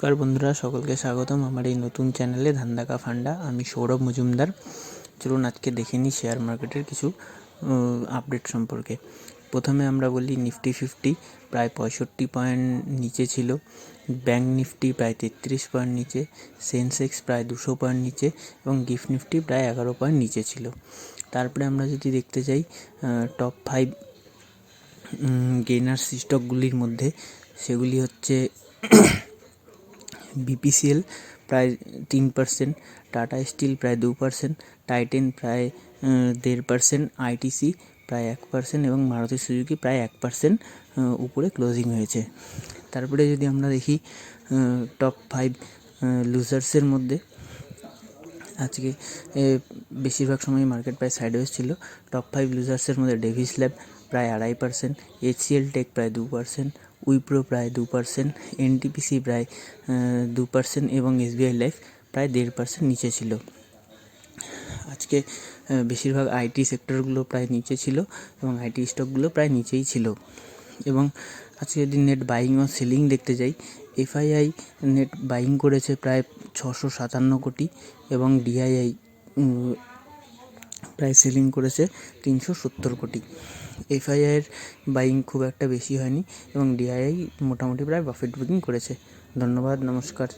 নমস্কার বন্ধুরা, সকলকে স্বাগতম আমার এই নতুন চ্যানেলে ধান্দাকা ফান্ডা। আমি সৌরভ মজুমদার। চলুন আজকে দেখে নিই শেয়ার মার্কেটের কিছু আপডেট সম্পর্কে। প্রথমে আমরা বলি নিফটি 50 প্রায় 65 পয়েন্ট নিচে ছিল, ব্যাঙ্ক নিফটি প্রায় 33 পয়েন্ট নিচে, সেন্সেক্স প্রায় 200 পয়েন্ট নিচে এবং গিফট নিফটি প্রায় 11 পয়েন্ট নিচে ছিল। তারপরে আমরা যদি দেখতে যাই টপ 5 গেইনার্স স্টকগুলির মধ্যে, সেগুলি হচ্ছে BPCL প্রায় 3%, টাটা স্টিল প্রায় 2%, টাইটেন প্রায় 1.5%, ITC প্রায় 1% এবং মারুতি সুজুকি প্রায় 1% উপরে ক্লোজিং হয়েছে। তারপরে যদি আমরা দেখি টপ 5 লুজার্সের মধ্যে, আজকে বেশিরভাগ সময় মার্কেট প্রায় সাইডওয়েজ ছিল। টপ 5 লুজার্সের মধ্যে ডেভিস ল্যাব প্রায় 2.5%, HCL টেক প্রায় 2%, উইপ্রো প্রায় 2%, NTPC প্রায় 2% এবং SBI লাইফ প্রায় 1.5% নিচে ছিল। আজকে বেশিরভাগ আইটি সেক্টরগুলো প্রায় নিচে ছিল এবং আইটি স্টকগুলো প্রায় নিচেই ছিল। এবং আজকে যদি নেট বাইং ও সেলিং দেখতে যাই, FII নেট বাইং করেছে প্রায় 657 কোটি এবং DII প্রায় সেলিং করেছে 370 কোটি। FII এর বাইং খুব একটা বেশি হয়নি এবং DII মোটামুটি প্রায় প্রফিট বুকিং করেছে। ধন্যবাদ, নমস্কার।